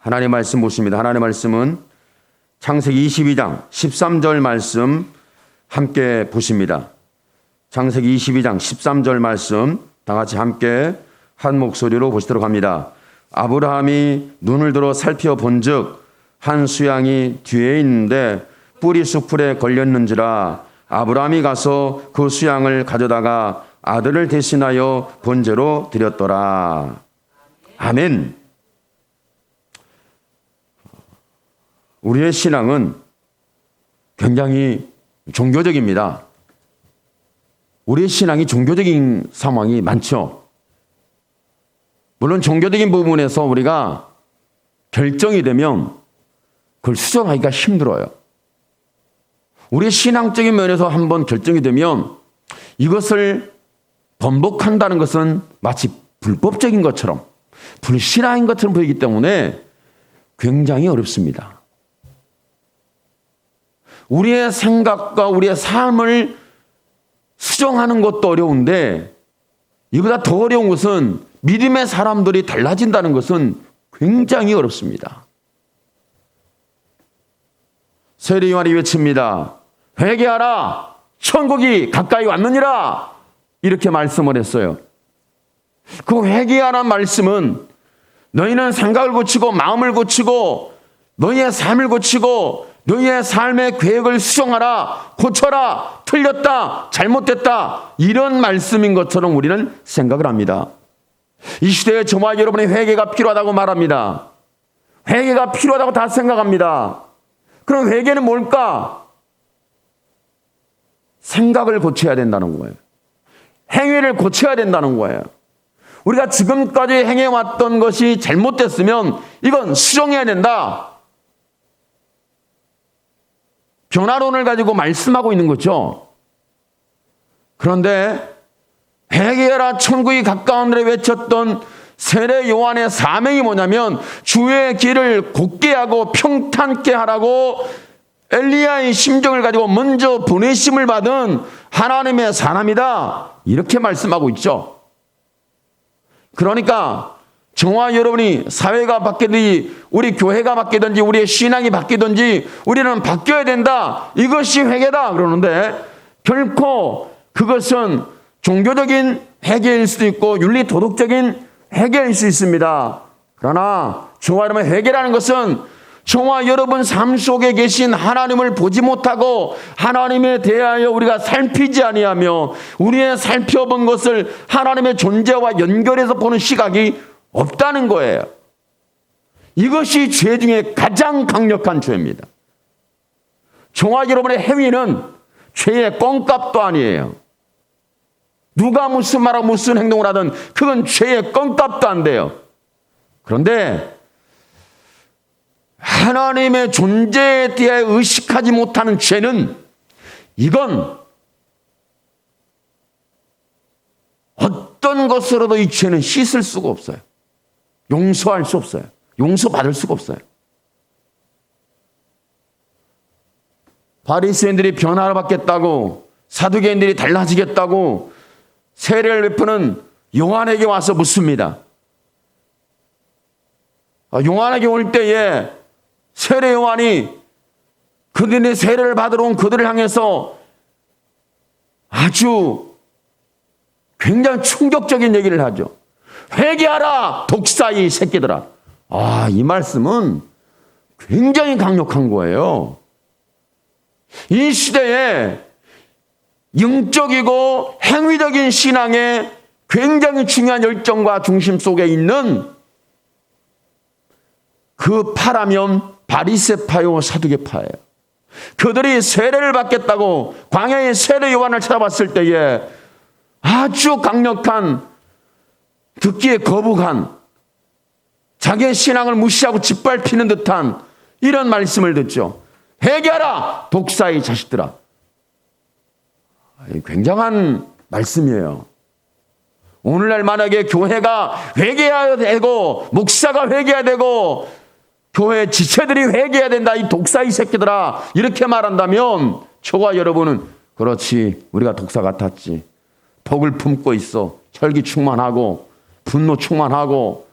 하나님의 말씀 보십니다. 하나님의 말씀은 창세기 22장 13절 말씀 함께 보십니다. 창세기 22장 13절 말씀 다 같이 함께 한 목소리로 보시도록 합니다. 아브라함이 눈을 들어 살펴본즉 한 수양이 뒤에 있는데 뿌리 수풀에 걸렸는지라 아브라함이 가서 그 수양을 가져다가 아들을 대신하여 번제로 드렸더라. 아멘. 우리의 신앙은 굉장히 종교적입니다. 우리의 신앙이 종교적인 상황이 많죠. 물론 종교적인 부분에서 우리가 결정이 되면 그걸 수정하기가 힘들어요. 우리의 신앙적인 면에서 한번 결정이 되면 이것을 번복한다는 것은 마치 불법적인 것처럼 불신앙인 것처럼 보이기 때문에 굉장히 어렵습니다. 우리의 생각과 우리의 삶을 수정하는 것도 어려운데 이보다 더 어려운 것은 믿음의 사람들이 달라진다는 것은 굉장히 어렵습니다. 세례 요한이 외칩니다. 회개하라, 천국이 가까이 왔느니라, 이렇게 말씀을 했어요. 그 회개하라는 말씀은 너희는 생각을 고치고 마음을 고치고 너희의 삶을 고치고 너희의 삶의 계획을 수정하라, 고쳐라, 틀렸다, 잘못됐다, 이런 말씀인 것처럼 우리는 생각을 합니다. 이 시대에 저와 여러분의 회개가 필요하다고 말합니다. 회개가 필요하다고 다 생각합니다. 그럼 회개는 뭘까? 생각을 고쳐야 된다는 거예요. 행위를 고쳐야 된다는 거예요. 우리가 지금까지 행해왔던 것이 잘못됐으면 이건 수정해야 된다. 변화론을 가지고 말씀하고 있는 거죠. 그런데 회개하라, 천국이 가까운 데를 외쳤던 세례 요한의 사명이 뭐냐면 주의 길을 곧게 하고 평탄케 하라고 엘리야의 심정을 가지고 먼저 보내심을 받은 하나님의 사람이다, 이렇게 말씀하고 있죠. 그러니까 저와 여러분이 사회가 바뀌든지 우리 교회가 바뀌든지 우리의 신앙이 바뀌든지 우리는 바뀌어야 된다, 이것이 회개다 그러는데 결코 그것은 종교적인 회개일 수도 있고 윤리 도덕적인 회개일 수 있습니다. 그러나 저와 여러분의 회개라는 것은 저와 여러분 삶 속에 계신 하나님을 보지 못하고 하나님에 대하여 우리가 살피지 아니하며 우리의 살펴본 것을 하나님의 존재와 연결해서 보는 시각이 없다는 거예요. 이것이 죄 중에 가장 강력한 죄입니다. 저와 여러분의 행위는 죄의 껌값도 아니에요. 누가 무슨 말하고 무슨 행동을 하든 그건 죄의 껌값도 안 돼요. 그런데 하나님의 존재에 대해 의식하지 못하는 죄는 이건 어떤 것으로도 이 죄는 씻을 수가 없어요. 용서할 수 없어요. 용서받을 수가 없어요. 바리새인들이 변화를 받겠다고, 사두개인들이 달라지겠다고 세례를 베푸는 요한에게 와서 묻습니다. 요한에게 올 때에 세례 요한이 그들의 세례를 받으러 온 그들을 향해서 아주 굉장히 충격적인 얘기를 하죠. 회개하라, 독사이 새끼들아. 이 말씀은 굉장히 강력한 거예요. 이 시대에 영적이고 행위적인 신앙에 굉장히 중요한 열정과 중심 속에 있는 그 파라면 바리새파요 사두개파예요. 그들이 세례를 받겠다고 광야의 세례 요한을 찾아봤을 때에 아주 강력한, 듣기에 거북한, 자기의 신앙을 무시하고 짓밟히는 듯한 이런 말씀을 듣죠. 회개하라, 독사의 자식들아. 굉장한 말씀이에요. 오늘날 만약에 교회가 회개해야 되고 목사가 회개해야 되고 교회 지체들이 회개해야 된다, 이 독사의 새끼들아, 이렇게 말한다면 저와 여러분은 그렇지, 우리가 독사 같았지, 독을 품고 있어, 혈기 충만하고 분노 충만하고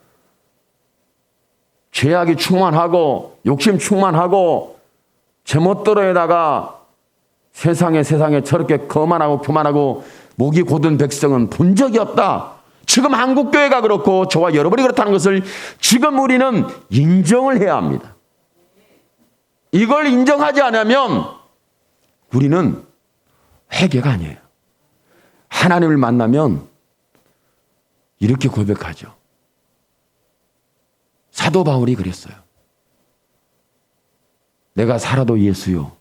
죄악이 충만하고 욕심 충만하고 제멋대로에다가 세상에 저렇게 거만하고 교만하고 목이 곧은 백성은 본 적이 없다. 지금 한국교회가 그렇고 저와 여러분이 그렇다는 것을 지금 우리는 인정을 해야 합니다. 이걸 인정하지 않으면 우리는 회개가 아니에요. 하나님을 만나면 이렇게 고백하죠. 사도 바울이 그랬어요. 내가 살아도 예수요,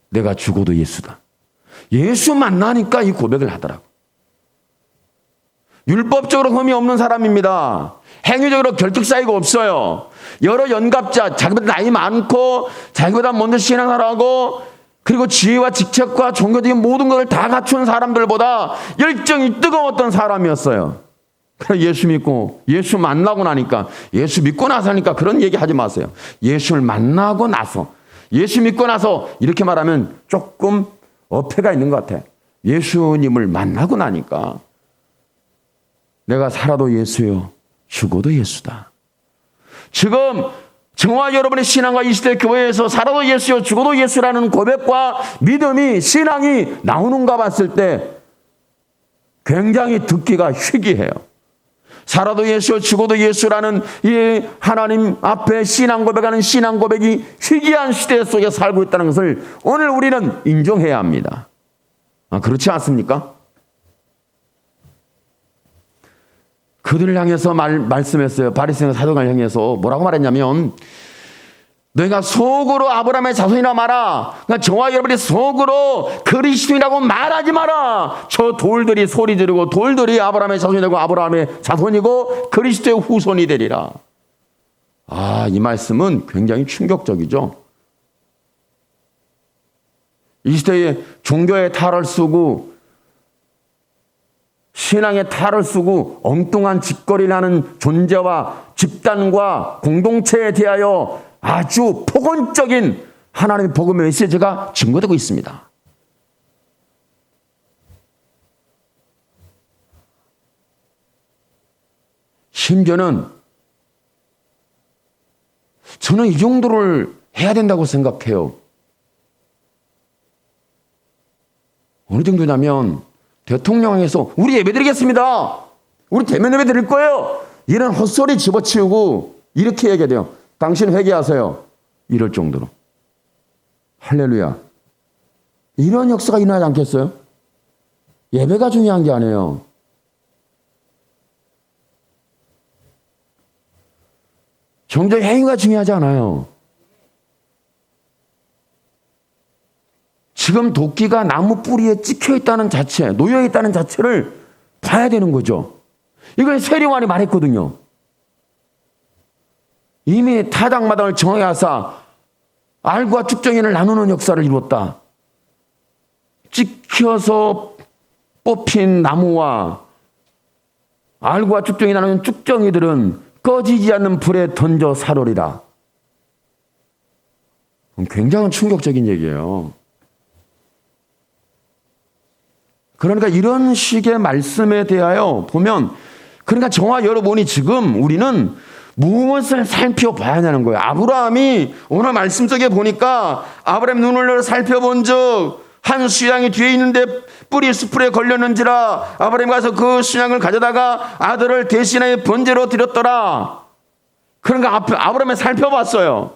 내가 죽어도 예수다. 예수 만나니까 이 고백을 하더라고. 율법적으로 흠이 없는 사람입니다. 행위적으로 결격 사유가 없어요. 여러 연갑자, 자기보다 나이 많고 자기보다 먼저 신앙하라고 그리고 지혜와 직책과 종교적인 모든 것을 다 갖춘 사람들보다 열정이 뜨거웠던 사람이었어요. 그래서 예수 믿고 예수 만나고 나니까, 예수 믿고 나서니까 그런 얘기 하지 마세요. 예수를 만나고 나서, 예수 믿고 나서 이렇게 말하면 조금 어폐가 있는 것 같아. 예수님을 만나고 나니까 내가 살아도 예수요, 죽어도 예수다. 지금 저와 여러분의 신앙과 이 시대 교회에서 살아도 예수요, 죽어도 예수라는 고백과 믿음이, 신앙이 나오는가 봤을 때 굉장히 듣기가 희귀해요. 살아도 예수요, 죽어도 예수라는 이 하나님 앞에 신앙 고백하는 신앙 고백이 희귀한 시대 속에 살고 있다는 것을 오늘 우리는 인정해야 합니다. 그렇지 않습니까? 그들을 향해서 말씀했어요. 바리새인 사도관을 향해서 뭐라고 말했냐면, 너희가 속으로 아브라함의 자손이라 마라. 그러니까 저와 여러분이 속으로 그리스도인이라고 말하지 마라. 저 돌들이 소리 지르고 돌들이 아브라함의 자손이 되고 아브라함의 자손이고 그리스도의 후손이 되리라. 이 말씀은 굉장히 충격적이죠. 이 시대에 종교의 탈을 쓰고 신앙의 탈을 쓰고 엉뚱한 짓거리를 하는 존재와 집단과 공동체에 대하여 아주 폭언적인 하나님의 복음의 메시지가 증거되고 있습니다. 심지어는 저는 이 정도를 해야 된다고 생각해요. 어느 정도냐면 대통령에서 우리 예배 드리겠습니다. 우리 대면 예배 드릴 거예요. 이런 헛소리 집어치우고 이렇게 얘기해야 돼요. 당신 회개하세요. 이럴 정도로. 할렐루야. 이런 역사가 일어나지 않겠어요? 예배가 중요한 게 아니에요. 정작 행위가 중요하지 않아요. 지금 도끼가 나무 뿌리에 찍혀 있다는 자체, 놓여 있다는 자체를 봐야 되는 거죠. 이걸 세례요한이 말했거든요. 이미 타당마당을 정하게 하사 알과 쭉정이를 나누는 역사를 이루었다. 찍혀서 뽑힌 나무와 알과 쭉정이 나누는 쭉정이들은 꺼지지 않는 불에 던져 살으리라. 굉장히 충격적인 얘기예요. 그러니까 이런 식의 말씀에 대하여 보면, 그러니까 저와 여러분이 지금 우리는 무엇을 살펴봐야 하냐는 거예요. 아브라함이 오늘 말씀 속에 보니까 아브라함 눈을 살펴본 적 한 수양이 뒤에 있는데 뿌리 수풀에 걸렸는지라 아브라함이 가서 그 수양을 가져다가 아들을 대신하여 번제로 드렸더라. 그러니까 아브라함이 살펴봤어요.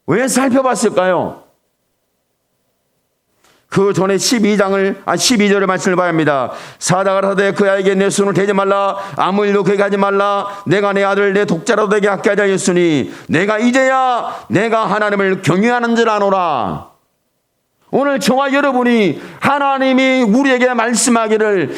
왜 살펴봤을까요? 그 전에 12절의 말씀을 봐야 합니다. 사다가 하되 그 아이에게 내 손을 대지 말라. 아무 일도 그에게 하지 말라. 내가 내 아들 내 독자라도 되게 갖게 하자 했으니 내가 이제야 내가 하나님을 경외하는 줄 아노라. 오늘 저와 여러분이 하나님이 우리에게 말씀하기를,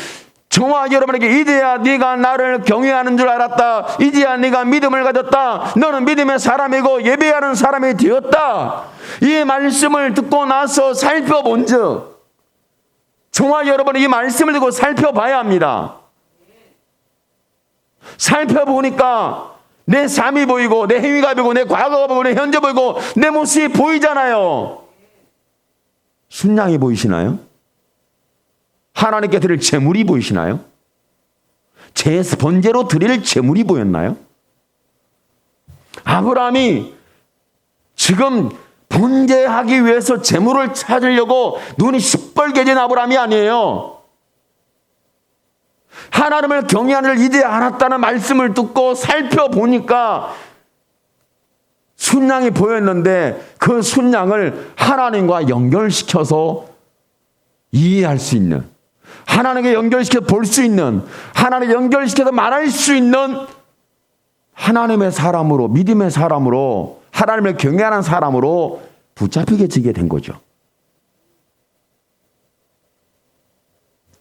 저와 여러분에게 이제야 네가 나를 경외하는 줄 알았다. 이제야 네가 믿음을 가졌다. 너는 믿음의 사람이고 예배하는 사람이 되었다. 이 말씀을 듣고 나서 살펴본 적, 저와 여러분이 이 말씀을 듣고 살펴봐야 합니다. 살펴보니까 내 삶이 보이고 내 행위가 보이고 내 과거가 보이고 내 현재 보이고 내 모습이 보이잖아요. 순양이 보이시나요? 하나님께 드릴 제물이 보이시나요? 번제로 드릴 제물이 보였나요? 아브라함이 지금 번제하기 위해서 재물을 찾으려고 눈이 시뻘게 된 아브라함이 아니에요. 하나님을 경외하는 이제 않았다는 말씀을 듣고 살펴보니까 순양이 보였는데 그 순양을 하나님과 연결시켜서 이해할 수 있는, 하나님께 연결시켜서 볼 수 있는, 하나님께 연결시켜서 말할 수 있는 하나님의 사람으로, 믿음의 사람으로, 하나님을 경외하는 사람으로 붙잡히게 지게 된 거죠.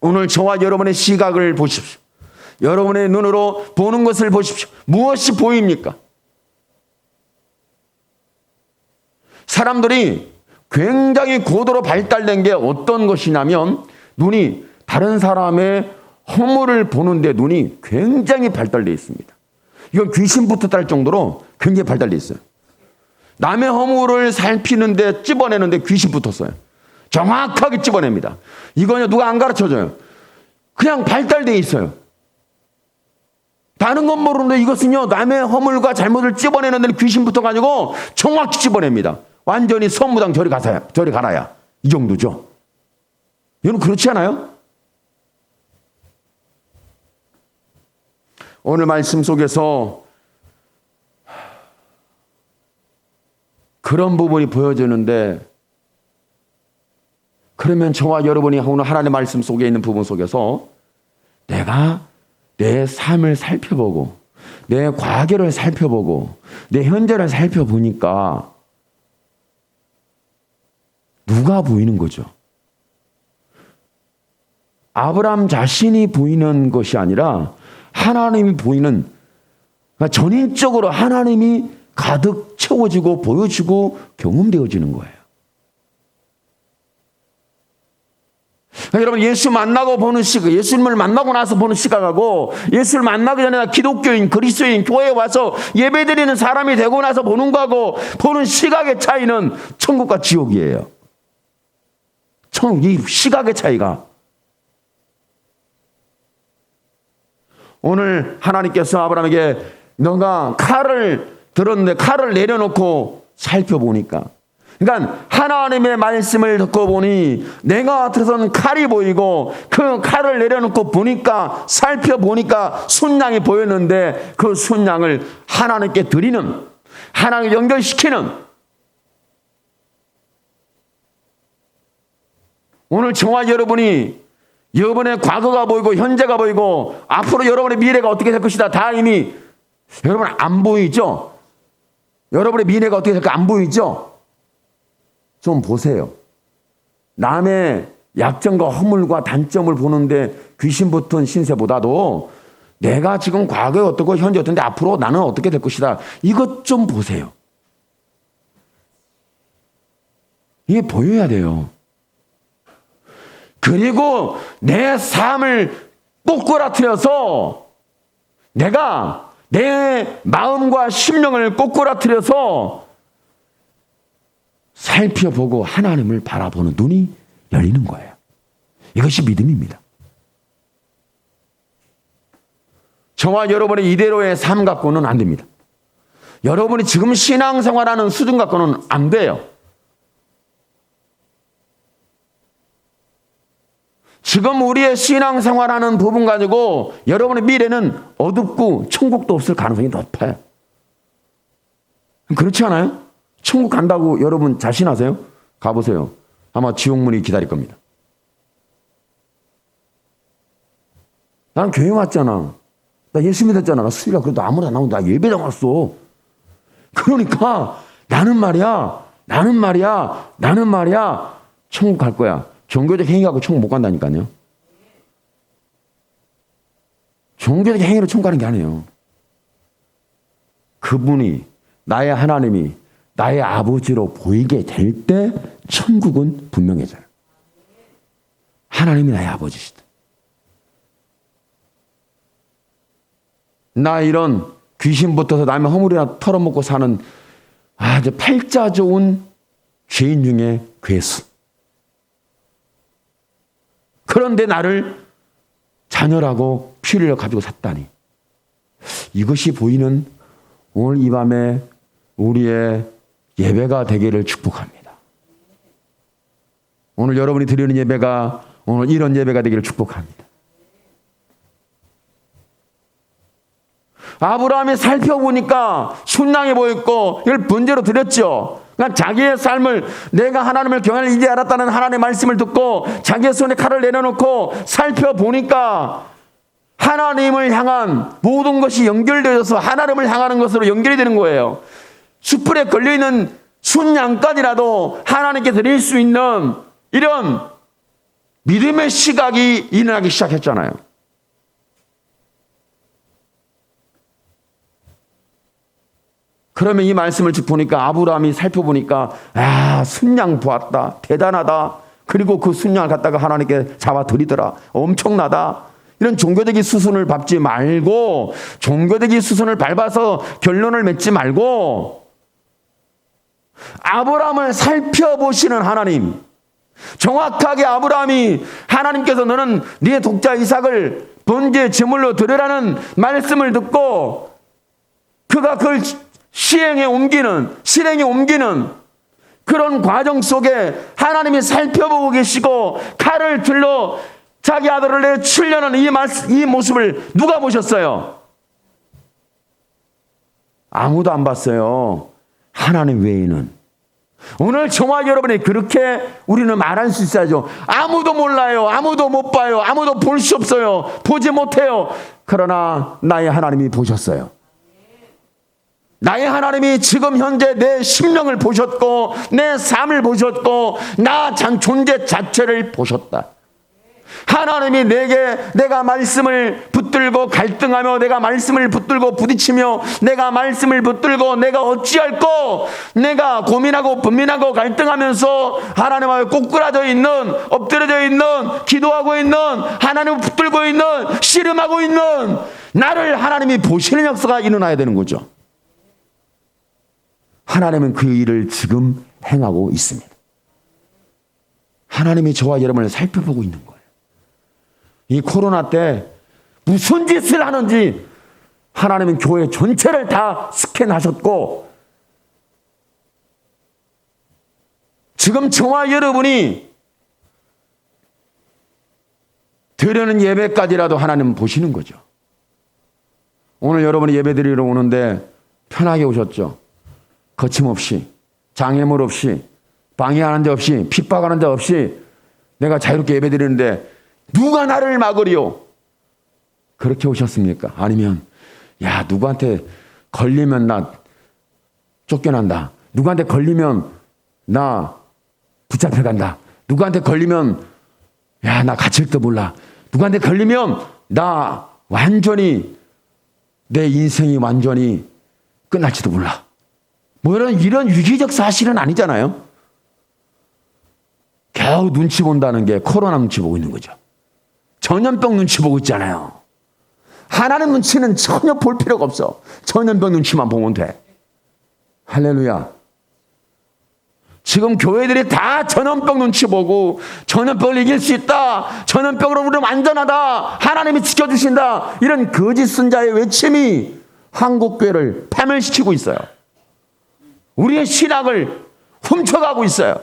오늘 저와 여러분의 시각을 보십시오. 여러분의 눈으로 보는 것을 보십시오. 무엇이 보입니까? 사람들이 굉장히 고도로 발달된 게 어떤 것이냐면 눈이 다른 사람의 허물을 보는데 눈이 굉장히 발달되어 있습니다. 이건 귀신부터 딸 정도로 굉장히 발달되어 있어요. 남의 허물을 살피는데 찝어내는데 귀신 붙었어요. 정확하게 찝어냅니다. 이거는 누가 안 가르쳐줘요. 그냥 발달되어 있어요. 다른 건 모르는데 이것은요, 남의 허물과 잘못을 찝어내는 데는 귀신 붙어가지고 정확히 찝어냅니다. 완전히 선무당 저리 가라야. 이 정도죠. 이건 그렇지 않아요? 오늘 말씀 속에서 그런 부분이 보여지는데, 그러면 저와 여러분이 오늘 하나님의 말씀 속에 있는 부분 속에서 내가 내 삶을 살펴보고 내 과거를 살펴보고 내 현재를 살펴보니까 누가 보이는 거죠? 아브라함 자신이 보이는 것이 아니라 하나님이 보이는, 그러니까 전인적으로 하나님이 가득 채워지고 보여지고 경험되어지는 거예요. 그러니까 여러분, 예수 만나고 보는 시각, 예수님을 만나고 나서 보는 시각하고 예수를 만나기 전에 기독교인, 그리스도인, 교회에 와서 예배드리는 사람이 되고 나서 보는 거하고 보는 시각의 차이는 천국과 지옥이에요. 이 시각의 차이가. 오늘 하나님께서 아브라함에게 너가 칼을 들었는데 칼을 내려놓고 살펴보니까, 그러니까 하나님의 말씀을 듣고 보니 내가 들어선 칼이 보이고 그 칼을 내려놓고 보니까, 살펴보니까 순양이 보였는데 그 순양을 하나님께 드리는, 하나님을 연결시키는, 오늘 저와 여러분이 여러분의 과거가 보이고 현재가 보이고 앞으로 여러분의 미래가 어떻게 될 것이다 다 이미 여러분 안 보이죠? 여러분의 미래가 어떻게 될까 안 보이죠? 좀 보세요. 남의 약점과 허물과 단점을 보는데 귀신 붙은 신세보다도 내가 지금 과거에 어떻고 현재 어떤데 앞으로 나는 어떻게 될 것이다, 이것 좀 보세요. 이게 보여야 돼요. 그리고 내 삶을 꼬꾸라뜨려서, 내가 내 마음과 심령을 꼬꾸라뜨려서 살펴보고 하나님을 바라보는 눈이 열리는 거예요. 이것이 믿음입니다. 저와 여러분의 이대로의 삶 갖고는 안 됩니다. 여러분이 지금 신앙생활하는 수준 갖고는 안 돼요. 지금 우리의 신앙생활하는 부분 가지고 여러분의 미래는 어둡고 천국도 없을 가능성이 높아요. 그렇지 않아요? 천국 간다고 여러분 자신하세요? 가보세요. 아마 지옥문이 기다릴 겁니다. 나는 교회 왔잖아. 나 예수 믿었잖아. 나 수요일날 그래도 아무도 안 나오고 나 예배당 왔어. 그러니까 나는 말이야 천국 갈 거야. 종교적 행위하고 천국 못 간다니까요. 종교적 행위로 천국 가는 게 아니에요. 그분이, 나의 하나님이 나의 아버지로 보이게 될 때 천국은 분명해져요. 하나님이 나의 아버지시다. 나 이런 귀신 붙어서 남의 허물이나 털어먹고 사는 아주 팔자 좋은 죄인 중에 괴수. 그런데 나를 자녀라고 피를 가지고 샀다니. 이것이 보이는 오늘 이 밤에 우리의 예배가 되기를 축복합니다. 오늘 여러분이 드리는 예배가 오늘 이런 예배가 되기를 축복합니다. 아브라함이 살펴보니까 순양해 보였고 이걸 번제로 드렸죠. 그러니까 자기의 삶을 내가 하나님을 경외를 이제 알았다는 하나님의 말씀을 듣고 자기의 손에 칼을 내려놓고 살펴보니까 하나님을 향한 모든 것이 연결되어서 하나님을 향하는 것으로 연결이 되는 거예요. 숯불에 걸려있는 순양까지라도 하나님께 드릴 수 있는 이런 믿음의 시각이 일어나기 시작했잖아요. 그러면 이 말씀을 쭉 보니까 아브라함이 살펴보니까 순양 보았다. 대단하다. 그리고 그 순양을 갖다가 하나님께 잡아 드리더라. 엄청나다. 이런 종교적인 수순을 밟지 말고 종교적인 수순을 밟아서 결론을 맺지 말고 아브라함을 살펴보시는 하나님, 정확하게 아브라함이 하나님께서 너는 네 독자 이삭을 번제 제물로 드리라는 말씀을 듣고 그가 그걸 실행에 옮기는 그런 과정 속에 하나님이 살펴보고 계시고 칼을 들러 자기 아들을 내추려는 이 모습을 누가 보셨어요? 아무도 안 봤어요. 하나님 외에는. 오늘 저와 여러분이 그렇게 우리는 말할 수 있어야죠. 아무도 몰라요. 아무도 못 봐요. 아무도 볼 수 없어요. 보지 못해요. 그러나 나의 하나님이 보셨어요. 나의 하나님이 지금 현재 내 심령을 보셨고 내 삶을 보셨고 나 존재 자체를 보셨다. 하나님이 내가 말씀을 붙들고 갈등하며 내가 말씀을 붙들고 부딪히며 내가 말씀을 붙들고 내가 어찌할꼬 내가 고민하고 분민하고 갈등하면서 하나님 앞에 꼬꾸라져 있는 엎드려져 있는 기도하고 있는 하나님을 붙들고 있는 씨름하고 있는 나를 하나님이 보시는 역사가 일어나야 되는 거죠. 하나님은 그 일을 지금 행하고 있습니다. 하나님이 저와 여러분을 살펴보고 있는 거예요. 이 코로나 때 무슨 짓을 하는지 하나님은 교회 전체를 다 스캔하셨고 지금 저와 여러분이 드리는 예배까지라도 하나님은 보시는 거죠. 오늘 여러분이 예배 드리러 오는데 편하게 오셨죠. 거침없이 장애물 없이 방해하는 데 없이 핍박하는 데 없이 내가 자유롭게 예배 드리는데 누가 나를 막으리요? 그렇게 오셨습니까? 아니면 누구한테 걸리면 나 쫓겨난다. 누구한테 걸리면 나 붙잡혀간다. 누구한테 걸리면 나 갇힐지도 몰라. 누구한테 걸리면 나 완전히 내 인생이 완전히 끝날지도 몰라. 뭐 이런 유기적 사실은 아니잖아요. 겨우 눈치 본다는 게 코로나 눈치 보고 있는 거죠. 전염병 눈치 보고 있잖아요. 하나님 눈치는 전혀 볼 필요가 없어. 전염병 눈치만 보면 돼. 할렐루야. 지금 교회들이 다 전염병 눈치 보고 전염병을 이길 수 있다. 전염병으로 우리는 안전하다. 하나님이 지켜주신다. 이런 거짓 선자의 외침이 한국교회를 파멸시키고 있어요. 우리의 신앙을 훔쳐가고 있어요.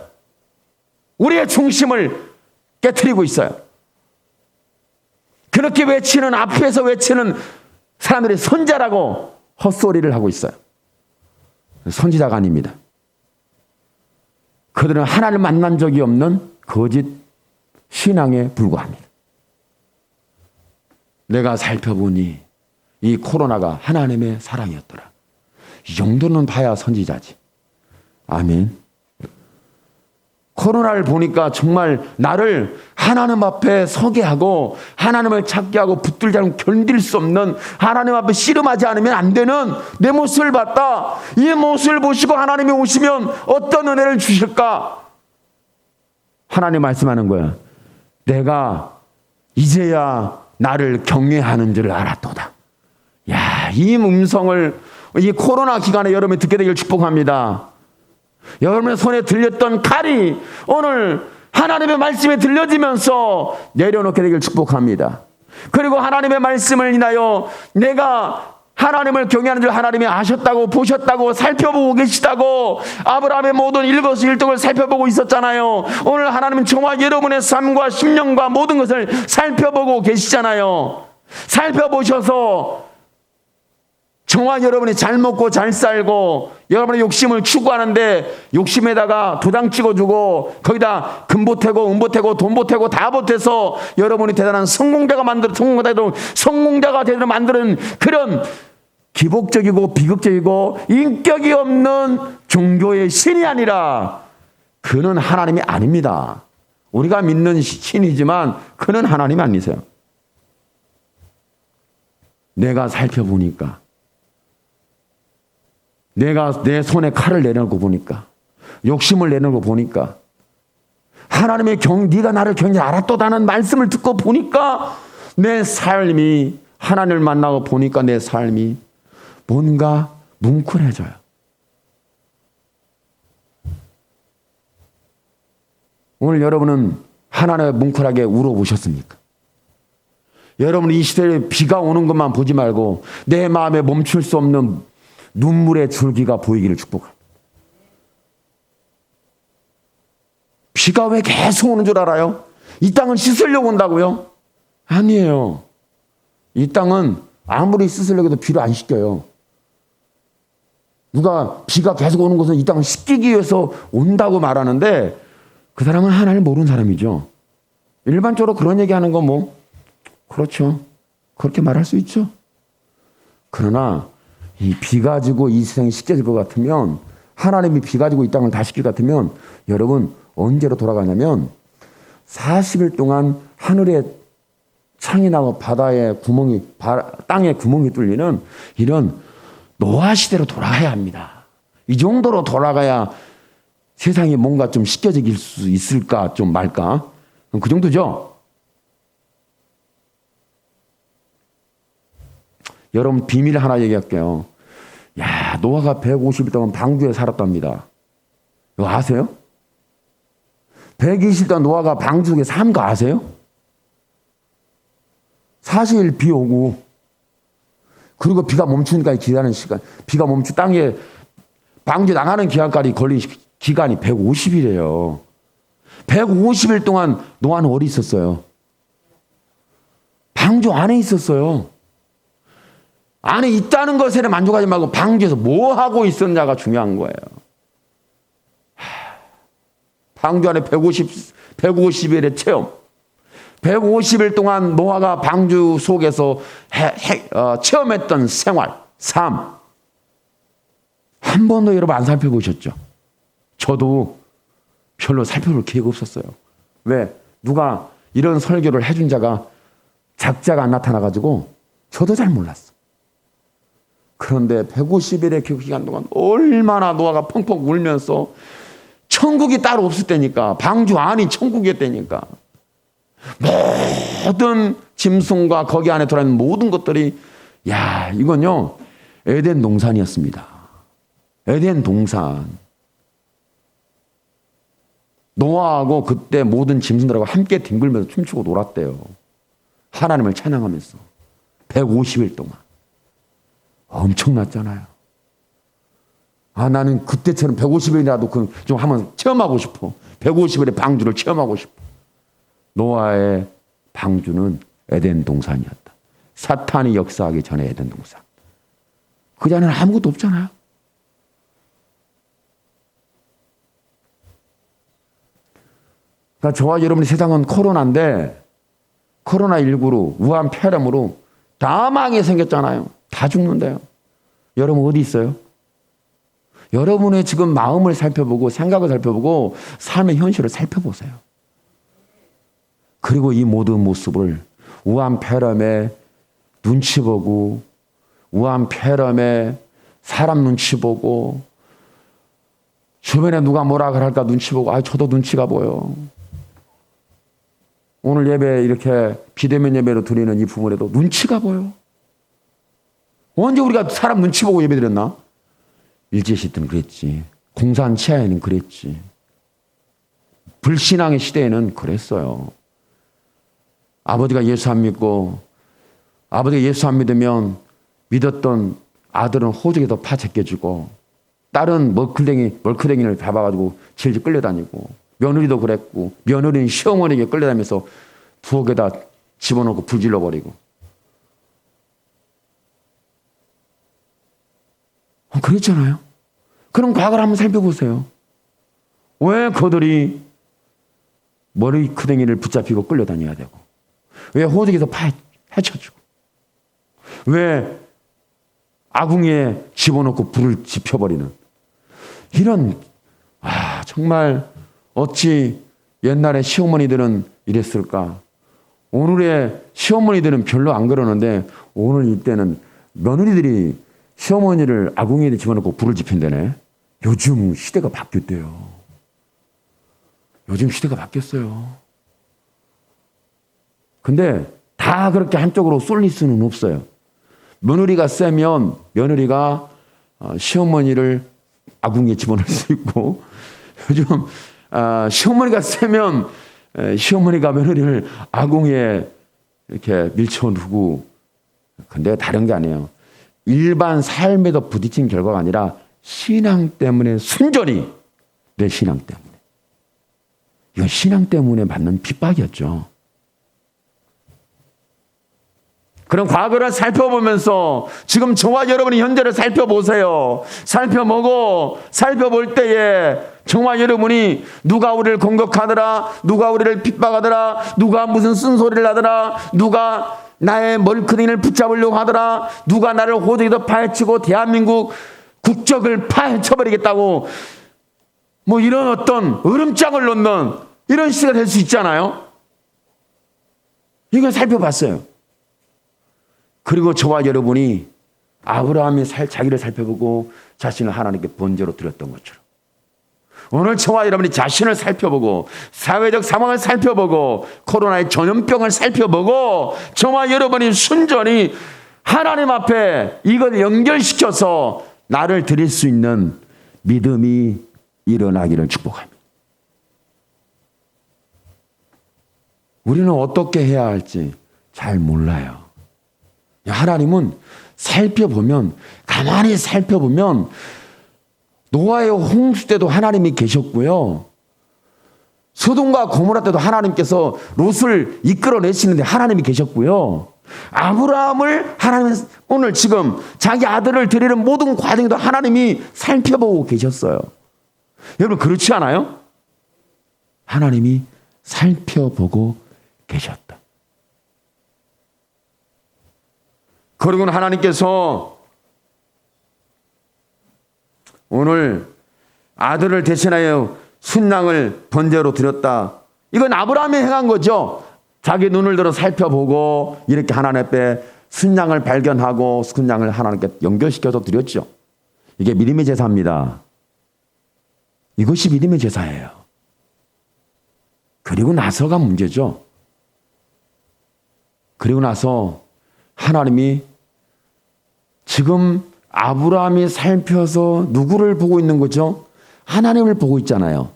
우리의 중심을 깨트리고 있어요. 그렇게 외치는 앞에서 외치는 사람들이 선자라고 헛소리를 하고 있어요. 선지자가 아닙니다. 그들은 하나님을 만난 적이 없는 거짓 신앙에 불과합니다. 내가 살펴보니 이 코로나가 하나님의 사랑이었더라. 이 정도는 봐야 선지자지. 아멘. 코로나를 보니까 정말 나를 하나님 앞에 서게 하고 하나님을 찾게 하고 붙들지 않으면 견딜 수 없는 하나님 앞에 씨름하지 않으면 안 되는 내 모습을 봤다. 이 모습을 보시고 하나님이 오시면 어떤 은혜를 주실까? 하나님 말씀하는 거야. 내가 이제야 나를 경외하는 줄 알았도다. 이 음성을 이 코로나 기간에 여러분이 듣게 되길 축복합니다. 여러분의 손에 들렸던 칼이 오늘 하나님의 말씀에 들려지면서 내려놓게 되길 축복합니다. 그리고 하나님의 말씀을 인하여 내가 하나님을 경외하는 줄 하나님이 아셨다고, 보셨다고, 살펴보고 계시다고 아브라함의 모든 일거수일투족을 살펴보고 있었잖아요. 오늘 하나님은 저와 여러분의 삶과 심령과 모든 것을 살펴보고 계시잖아요. 살펴보셔서 저와 여러분이 잘 먹고 잘 살고 여러분의 욕심을 추구하는데 욕심에다가 도장 찍어주고 거기다 금 보태고 은 보태고 돈 보태고 다 보태서 여러분이 대단한 성공자가 되도록 만드는 그런 기복적이고 비극적이고 인격이 없는 종교의 신이 아니라 그는 하나님이 아닙니다. 우리가 믿는 신이지만 그는 하나님이 아니세요. 내가 살펴보니까, 내가 내 손에 칼을 내놓고 보니까, 욕심을 내놓고 보니까, 하나님의 네가 나를 경히 알았도다는 말씀을 듣고 보니까 내 삶이, 하나님을 만나고 보니까 내 삶이 뭔가 뭉클해져요. 오늘 여러분은 하나님을 뭉클하게 울어보셨습니까? 여러분 이 시대에 비가 오는 것만 보지 말고 내 마음에 멈출 수 없는 눈물의 줄기가 보이기를 축복합니다. 비가 왜 계속 오는 줄 알아요? 이 땅은 씻으려고 온다고요? 아니에요. 이 땅은 아무리 씻으려고 해도 비를 안 씻겨요. 누가 비가 계속 오는 것은 이 땅을 씻기기 위해서 온다고 말하는데 그 사람은 하나님을 모르는 사람이죠. 일반적으로 그런 얘기하는 건 뭐 그렇죠. 그렇게 말할 수 있죠. 그러나 이 비 가지고 이 세상이 씻겨질 것 같으면, 하나님이 비 가지고 이 땅을 다 씻길 것 같으면 여러분 언제로 돌아가냐면 40일 동안 하늘에 창이 나고 바다에 땅에 구멍이 뚫리는 이런 노아 시대로 돌아가야 합니다. 이 정도로 돌아가야 세상이 뭔가 좀 씻겨질 수 있을까 좀 말까, 그 정도죠. 여러분 비밀 하나 얘기할게요. 야, 노아가 150일 동안 방주에 살았답니다. 이거 아세요? 120일 동안 노아가 방주 속에 산 거 아세요? 40일 비 오고 그리고 비가 멈추니까 기다리는 시간, 비가 멈추 땅에 방주 나가는 기간까지 걸린 기간이 150일이에요. 150일 동안 노아는 어디 있었어요? 방주 안에 있었어요. 안에 있다는 것에 만족하지 말고 방주에서 뭐 하고 있었냐가 중요한 거예요. 방주 안에 150일의 체험. 150일 동안 노아가 방주 속에서 체험했던 생활, 삶. 한 번도 여러분 안 살펴보셨죠? 저도 별로 살펴볼 기회가 없었어요. 왜? 누가 이런 설교를 해준 자가 작자가 안 나타나가지고 저도 잘 몰랐어. 그런데 150일의 그 기간 동안 얼마나 노아가 펑펑 울면서, 천국이 따로 없을 때니까, 방주 안이 천국이었다니까, 모든 짐승과 거기 안에 들어있는 모든 것들이, 야, 이건요 에덴 동산이었습니다. 에덴 동산. 노아하고 그때 모든 짐승들하고 함께 뒹굴면서 춤추고 놀았대요. 하나님을 찬양하면서 150일 동안. 엄청났잖아요. 아, 나는 그때처럼 150일이라도 좀 한번 체험하고 싶어. 150일의 방주를 체험하고 싶어. 노아의 방주는 에덴 동산이었다. 사탄이 역사하기 전에 에덴 동산. 그 자리는 아무것도 없잖아요. 그러니까 저와 여러분의 세상은 코로나인데, 코로나19로, 우한 폐렴으로 다 망하게 생겼잖아요. 다 죽는데요. 여러분 어디 있어요? 여러분의 지금 마음을 살펴보고 생각을 살펴보고 삶의 현실을 살펴보세요. 그리고 이 모든 모습을 우한 폐렴에 눈치 보고, 우한 폐렴에 사람 눈치 보고, 주변에 누가 뭐라 그럴까 눈치 보고, 저도 눈치가 보여. 오늘 예배 이렇게 비대면 예배로 드리는 이 부분에도 눈치가 보여. 언제 우리가 사람 눈치 보고 예배 드렸나? 일제시대 때는 그랬지. 공산 치하에는 그랬지. 불신앙의 시대에는 그랬어요. 아버지가 예수 안 믿고, 아버지가 예수 안 믿으면 믿었던 아들은 호적에서 파 제껴주고 딸은 멀크댕이를 잡아가지고 질질 끌려다니고 며느리도 그랬고 며느리는 시어머니에게 끌려다니면서 부엌에다 집어넣고 불질러버리고 그랬잖아요. 그럼 과거를 한번 살펴보세요. 왜 그들이 머리크댕이를 붙잡히고 끌려다녀야 되고 왜 호적에서 파 헤쳐주고 왜 아궁이에 집어넣고 불을 지펴버리는 이런 정말 어찌 옛날에 시어머니들은 이랬을까? 오늘의 시어머니들은 별로 안 그러는데 오늘 이때는 며느리들이 시어머니를 아궁이에 집어넣고 불을 지핀다네. 요즘 시대가 바뀌었대요. 요즘 시대가 바뀌었어요. 근데 다 그렇게 한쪽으로 쏠릴 수는 없어요. 며느리가 세면 며느리가 시어머니를 아궁이에 집어넣을 수 있고 요즘 시어머니가 세면 시어머니가 며느리를 아궁이에 이렇게 밀쳐두고 근데 다른 게 아니에요. 일반 삶에도 부딪힌 결과가 아니라 신앙 때문에 순전히 내 신앙 때문에 이건 신앙 때문에 받는 핍박이었죠. 그럼 과거를 살펴보면서 지금 저와 여러분이 현재를 살펴보세요. 살펴볼 때에 저와 여러분이 누가 우리를 공격하더라, 누가 우리를 핍박하더라, 누가 무슨 쓴소리를 하더라, 누가 나의 머리크댕이를 붙잡으려고 하더라, 누가 나를 호적에서 파헤치고 대한민국 국적을 파헤쳐버리겠다고 뭐 이런 어떤 으름장을 놓는 이런 시대가 될 수 있잖아요. 이걸 살펴봤어요. 그리고 저와 여러분이 아브라함이 자기를 살펴보고 자신을 하나님께 번제로 드렸던 것처럼 오늘 저와 여러분이 자신을 살펴보고 사회적 상황을 살펴보고 코로나의 전염병을 살펴보고 저와 여러분이 순전히 하나님 앞에 이걸 연결시켜서 나를 드릴 수 있는 믿음이 일어나기를 축복합니다. 우리는 어떻게 해야 할지 잘 몰라요. 하나님은 가만히 살펴보면 노아의 홍수 때도 하나님이 계셨고요. 소돔과 고모라 때도 하나님께서 롯을 이끌어내시는데 하나님이 계셨고요. 아브라함을 하나님은 오늘 지금 자기 아들을 드리는 모든 과정에도 하나님이 살펴보고 계셨어요. 여러분 그렇지 않아요? 하나님이 살펴보고 계셨다. 그리고는 하나님께서 오늘 아들을 대신하여 순양을 번제로 드렸다. 이건 아브라함이 행한 거죠. 자기 눈을 들어 살펴보고 이렇게 하나님 앞에 순양을 발견하고 순양을 하나님께 연결시켜서 드렸죠. 이게 믿음의 제사입니다. 이것이 믿음의 제사예요. 그리고 나서가 문제죠. 그리고 나서 하나님이 지금 아브라함이 살펴서 누구를 보고 있는 거죠? 하나님을 보고 있잖아요.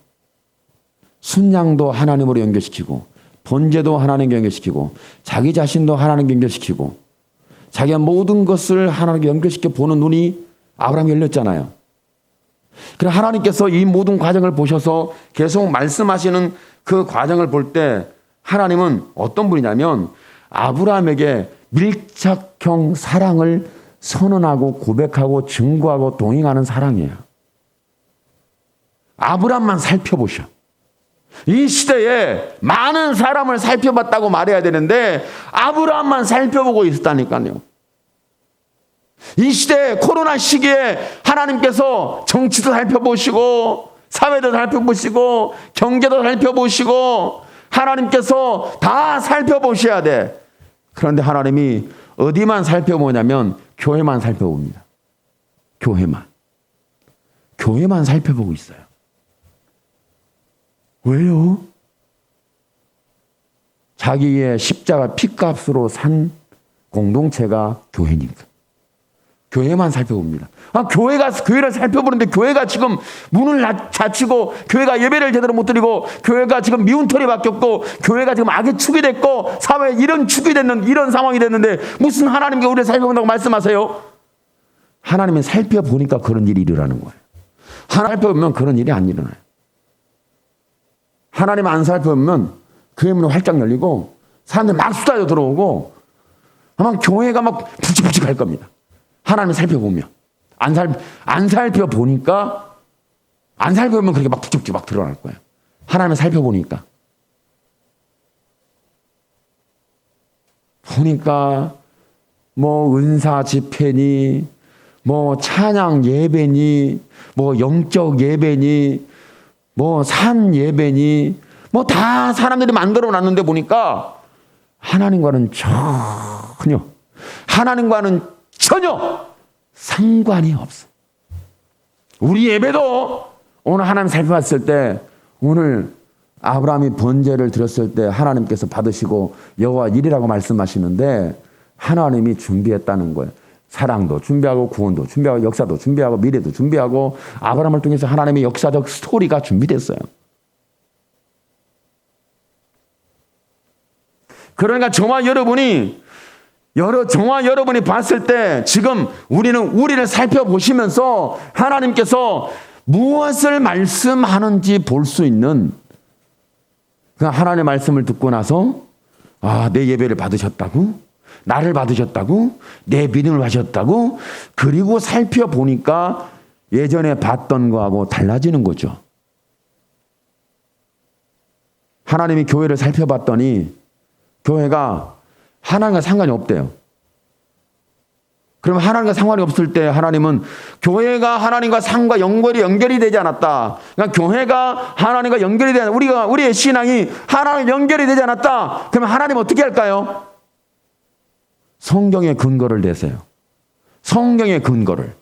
순양도 하나님으로 연결시키고 번제도 하나님께 연결시키고 자기 자신도 하나님께 연결시키고 자기가 모든 것을 하나님께 연결시켜 보는 눈이 아브라함이 열렸잖아요. 그래서 하나님께서 이 모든 과정을 보셔서 계속 말씀하시는 그 과정을 볼 때 하나님은 어떤 분이냐면 아브라함에게 밀착형 사랑을 선언하고 고백하고 증거하고 동행하는 사랑이에요. 아브라함만 살펴보셔. 이 시대에 많은 사람을 살펴봤다고 말해야 되는데 아브라함만 살펴보고 있었다니까요. 이 시대 코로나 시기에 하나님께서 정치도 살펴보시고 사회도 살펴보시고 경제도 살펴보시고 하나님께서 다 살펴보셔야 돼. 그런데 하나님이 어디만 살펴보냐면 교회만 살펴봅니다. 교회만 살펴보고 있어요. 왜요? 자기의 십자가 피값으로 산 공동체가 교회니까. 교회만 살펴봅니다. 교회를 살펴보는데 교회가 지금 문을 닫히고, 교회가 예배를 제대로 못 드리고, 교회가 지금 미운 털이 바뀌었고, 교회가 지금 악의 축이 됐고, 사회에 이런 축이 됐는, 이런 상황이 됐는데, 무슨 하나님께 우리를 살펴본다고 말씀하세요? 하나님은 살펴보니까 그런 일이 일어나는 거예요. 하나님 살펴보면 그런 일이 안 일어나요. 하나님 안 살펴보면 교회 문이 활짝 열리고, 사람들 막 쏟아져 들어오고, 아마 교회가 막 북직북직 할 겁니다. 하나님 살펴보면. 안 살펴보니까, 안 살펴보면 그렇게 막 북적북적 막 드러날 거예요. 하나님을 살펴보니까. 보니까, 뭐, 은사 집회니, 뭐, 찬양 예배니, 뭐, 영적 예배니, 뭐, 산 예배니, 뭐, 다 사람들이 만들어 놨는데 보니까, 하나님과는 전혀 상관이 없어. 우리 예배도 오늘 하나님 살펴봤을 때, 오늘 아브라함이 번제를 드렸을 때 하나님께서 받으시고 여호와 일이라고 말씀하시는데, 하나님이 준비했다는 거예요. 사랑도 준비하고, 구원도 준비하고, 역사도 준비하고, 미래도 준비하고, 아브라함을 통해서 하나님의 역사적 스토리가 준비됐어요. 그러니까 저와 여러분이 봤을 때, 지금 우리를 살펴보시면서 하나님께서 무엇을 말씀하는지 볼 수 있는, 하나님의 말씀을 듣고 나서, 내 예배를 받으셨다고? 나를 받으셨다고? 내 믿음을 하셨다고? 그리고 살펴보니까 예전에 봤던 거하고 달라지는 거죠. 하나님이 교회를 살펴봤더니 교회가 하나님과 상관이 없대요. 그러면 하나님과 상관이 없을 때 하나님은, 교회가 하나님과 상과 연결이 되지 않았다. 그러니까 교회가 하나님과 연결이 되지 않았다. 우리의 신앙이 하나님과 연결이 되지 않았다. 그러면 하나님 어떻게 할까요? 성경의 근거를 대세요. 성경의 근거를.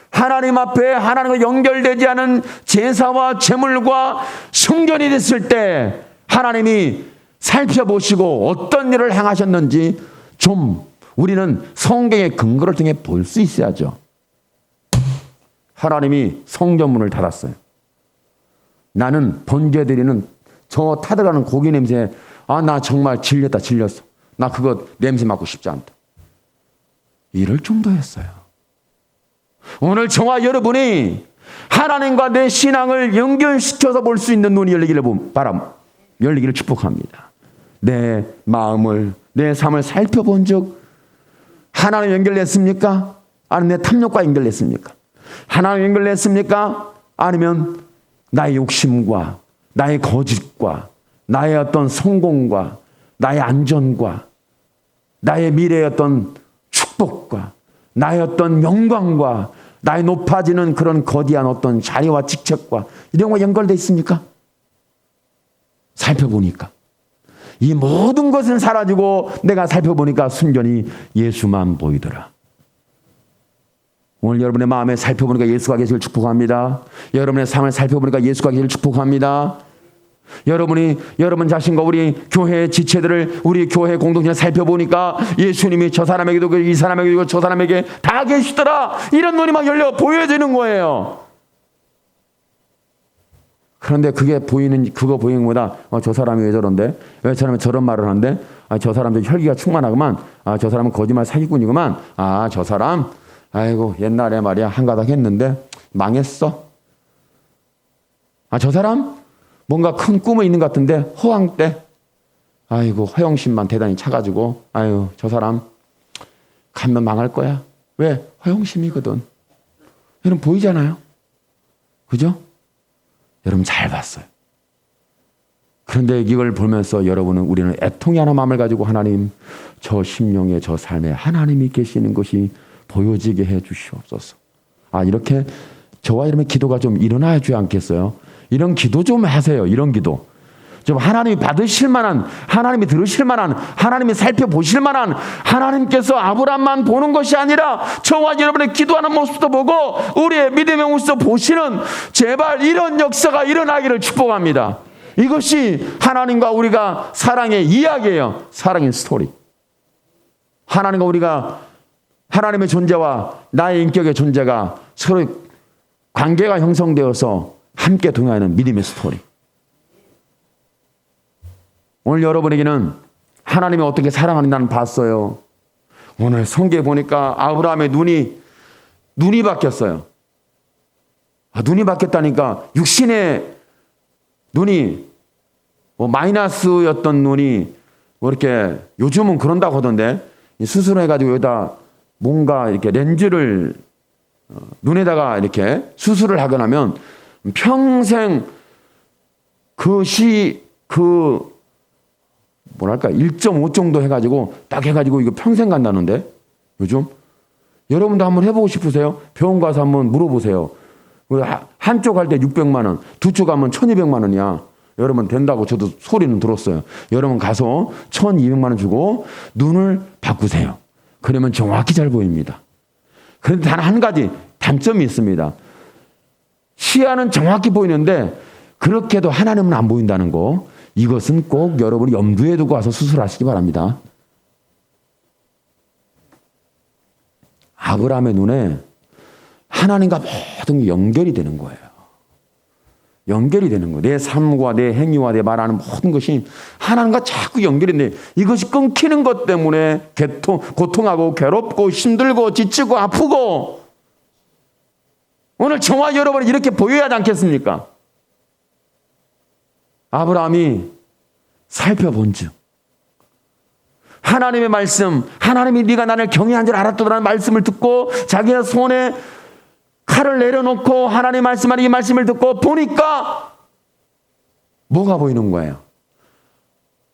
하나님 앞에 하나님과 연결되지 않은 제사와 제물과 성전이 됐을 때 하나님이 살펴보시고 어떤 일을 행하셨는지 좀 우리는 성경의 근거를 통해 볼 수 있어야죠. 하나님이 성전문을 닫았어요. 나는 번제드리는 저 타들어가는 고기 냄새, 나 정말 질렸어. 나 그거 냄새 맡고 싶지 않다. 이럴 정도였어요. 오늘 저와 여러분이 하나님과 내 신앙을 연결시켜서 볼 수 있는 눈이 열리기를 축복합니다. 내 마음을, 내 삶을 살펴본 적 하나님 연결됐습니까? 아니면 내 탐욕과 연결됐습니까? 하나님 연결됐습니까? 아니면 나의 욕심과 나의 거짓과 나의 어떤 성공과 나의 안전과 나의 미래의 어떤 축복과 나의 어떤 영광과 나의 높아지는 그런 거대한 어떤 자리와 직책과 이런 거 연결되어 있습니까? 살펴보니까 이 모든 것은 사라지고 내가 살펴보니까 순전히 예수만 보이더라. 오늘 여러분의 마음에 살펴보니까 예수가 계시길 축복합니다. 여러분의 삶을 살펴보니까 예수가 계시길 축복합니다. 여러분 자신과 우리 교회의 지체들을, 우리 교회 공동체를 살펴보니까 예수님이 저 사람에게도 이 사람에게도 저 사람에게 다 계시더라. 이런 눈이 막 열려 보여지는 거예요. 그런데 그거 보이는 것보다 저 사람이 왜 저런데? 왜 저런 말을 하는데? 저 사람도 혈기가 충만하구만. 저 사람은 거짓말 사기꾼이구만. 저 사람 아이고 옛날에 말이야 한가닥 했는데 망했어. 저 사람 뭔가 큰 꿈이 있는 것 같은데 허황 때 아이고 허영심만 대단히 차가지고 아유 저 사람 가면 망할 거야. 왜? 허영심이거든. 여러분 보이잖아요. 그죠? 여러분 잘 봤어요. 그런데 이걸 보면서 우리는 애통이 하나 마음을 가지고 하나님, 저 심령에 저 삶에 하나님이 계시는 것이 보여지게 해 주시옵소서. 이렇게 저와 여러분의 기도가 좀 일어나야지 않겠어요? 이런 기도 좀 하세요. 이런 기도. 좀 하나님이 받으실 만한, 하나님이 들으실 만한, 하나님이 살펴보실 만한, 하나님께서 아브라함만 보는 것이 아니라 저와 여러분의 기도하는 모습도 보고 우리의 믿음의 모습도 보시는 제발 이런 역사가 일어나기를 축복합니다. 이것이 하나님과 우리가 사랑의 이야기예요. 사랑의 스토리. 하나님과 우리가 하나님의 존재와 나의 인격의 존재가 서로 관계가 형성되어서 함께 동행하는 믿음의 스토리. 오늘 여러분에게는 하나님이 어떻게 사랑하는지 나는 봤어요. 오늘 성경에 보니까 아브라함의 눈이 바뀌었어요. 눈이 바뀌었다니까 육신의 눈이 마이너스였던 눈이 이렇게 요즘은 그런다고 하던데 수술해가지고 여기다 뭔가 이렇게 렌즈를 눈에다가 이렇게 수술을 하거나 하면 평생 뭐랄까 1.5 정도 해가지고 딱 해가지고 이거 평생 간다는데 요즘 여러분도 한번 해보고 싶으세요? 병원 가서 한번 물어보세요. 한쪽 할 때 600만 원, 두 쪽 하면 1200만 원이야. 여러분 된다고 저도 소리는 들었어요. 여러분 가서 1200만 원 주고 눈을 바꾸세요. 그러면 정확히 잘 보입니다. 그런데 단 한 가지 단점이 있습니다. 시야는 정확히 보이는데 그렇게도 하나님은 안 보인다는 거. 이것은 꼭 여러분이 염두에 두고 와서 수술하시기 바랍니다. 아브라함의 눈에 하나님과 모든 게 연결이 되는 거예요. 연결이 되는 거예요. 내 삶과 내 행위와 내 말하는 모든 것이 하나님과 자꾸 연결이 돼. 이것이 끊기는 것 때문에 고통하고 괴롭고 힘들고 지치고 아프고 오늘 저와 여러분이 이렇게 보여야 하지 않겠습니까? 아브라함이 살펴본 즉 하나님의 말씀, 하나님이 네가 나를 경외한 줄 알았다라는 말씀을 듣고 자기의 손에 칼을 내려놓고 하나님의 말씀하는 이 말씀을 듣고 보니까 뭐가 보이는 거예요?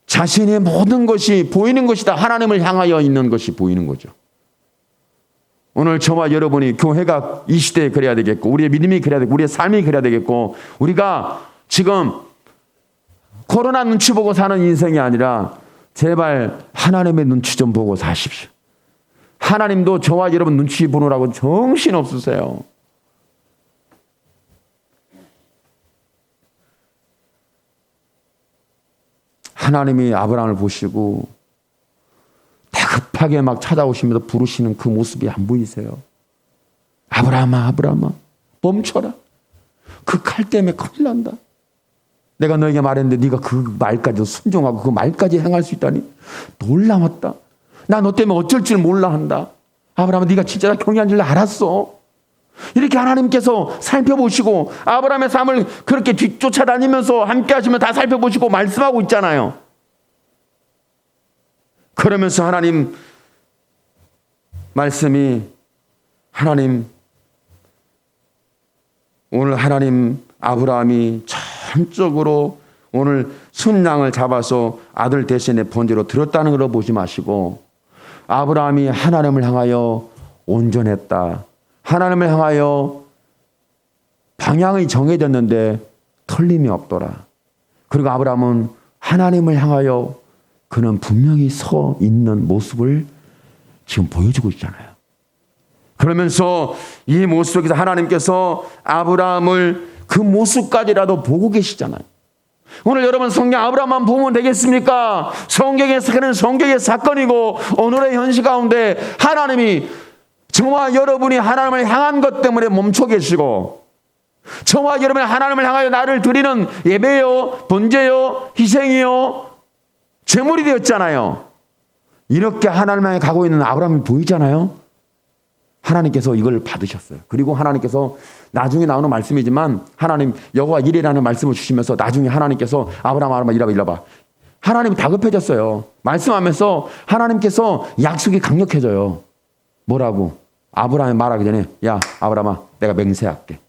자신의 모든 것이 보이는 것이다. 하나님을 향하여 있는 것이 보이는 거죠. 오늘 저와 여러분이 교회가 이 시대에 그래야 되겠고 우리의 믿음이 그래야 되고 우리의 삶이 그래야 되겠고 우리가 지금 코로나 눈치 보고 사는 인생이 아니라 제발 하나님의 눈치 좀 보고 사십시오. 하나님도 저와 여러분 눈치 보느라고 정신 없으세요. 하나님이 아브라함을 보시고 다급하게 막 찾아오시면서 부르시는 그 모습이 안 보이세요? 아브라함아, 아브라함아, 멈춰라. 그 칼 때문에 큰일 난다. 내가 너에게 말했는데 네가 그 말까지 순종하고 그 말까지 행할 수 있다니 놀라웠다. 나 너 때문에 어쩔 줄 몰라 한다. 아브라함아, 네가 진짜 나 경외한 줄 알았어. 이렇게 하나님께서 살펴보시고 아브라함의 삶을 그렇게 뒤쫓아다니면서 함께 하시면 다 살펴보시고 말씀하고 있잖아요. 그러면서 하나님 말씀이 오늘 하나님 아브라함이 전적으로 오늘 순양을 잡아서 아들 대신에 번제로 드렸다는 걸 보지 마시고 아브라함이 하나님을 향하여 온전했다. 하나님을 향하여 방향이 정해졌는데 틀림이 없더라. 그리고 아브라함은 하나님을 향하여 그는 분명히 서 있는 모습을 지금 보여주고 있잖아요. 그러면서 이 모습 속에서 하나님께서 아브라함을 그 모습까지라도 보고 계시잖아요. 오늘 여러분 성경 아브라함만 보면 되겠습니까? 성경의 사건은 성경의 사건이고 오늘의 현실 가운데 하나님이 저와 여러분이 하나님을 향한 것 때문에 멈춰 계시고 저와 여러분이 하나님을 향하여 나를 드리는 예배요, 번제요, 희생이요, 제물이 되었잖아요. 이렇게 하나님 향해 가고 있는 아브라함이 보이잖아요. 하나님께서 이걸 받으셨어요. 그리고 하나님께서 나중에 나오는 말씀이지만 하나님 여호와 이레라는 말씀을 주시면서 나중에 하나님께서 아브라함 이라봐. 하나님이 다급해졌어요. 말씀하면서 하나님께서 약속이 강력해져요. 뭐라고? 아브라함이 말하기 전에 야 아브라함아 내가 맹세할게.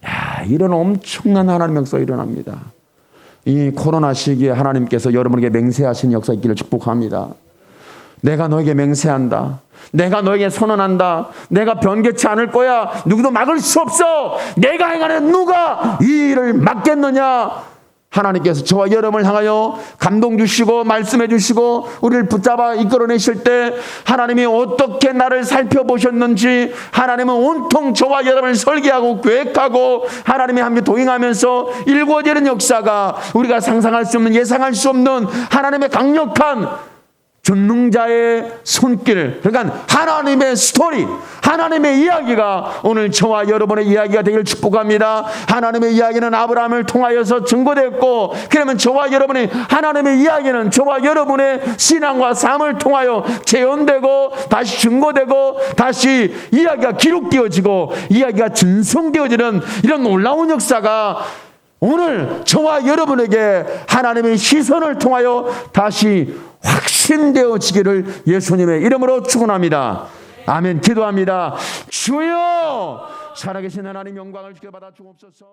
야 이런 엄청난 하나님의 역사가 일어납니다. 이 코로나 시기에 하나님께서 여러분에게 맹세하신 역사 있기를 축복합니다. 내가 너에게 맹세한다. 내가 너에게 선언한다. 내가 변개치 않을 거야. 누구도 막을 수 없어. 내가 행하는 누가 이 일을 막겠느냐. 하나님께서 저와 여러분을 향하여 감동 주시고 말씀해 주시고 우리를 붙잡아 이끌어내실 때 하나님이 어떻게 나를 살펴보셨는지 하나님은 온통 저와 여러분을 설계하고 계획하고 하나님이 함께 동행하면서 일구어지는 역사가 우리가 상상할 수 없는 예상할 수 없는 하나님의 강력한 전능자의 손길, 그러니까 하나님의 스토리, 하나님의 이야기가 오늘 저와 여러분의 이야기가 되기를 축복합니다. 하나님의 이야기는 아브라함을 통하여서 증거됐고, 그러면 저와 여러분의 하나님의 이야기는 저와 여러분의 신앙과 삶을 통하여 재현되고 다시 증거되고 다시 이야기가 기록되어지고 이야기가 전송되어지는 이런 놀라운 역사가 오늘 저와 여러분에게 하나님의 시선을 통하여 다시 확신되어지기를 예수님의 이름으로 축원합니다. 아멘. 기도합니다. 주여, 살아계신 하나님 영광을 주께 받아 주옵소서.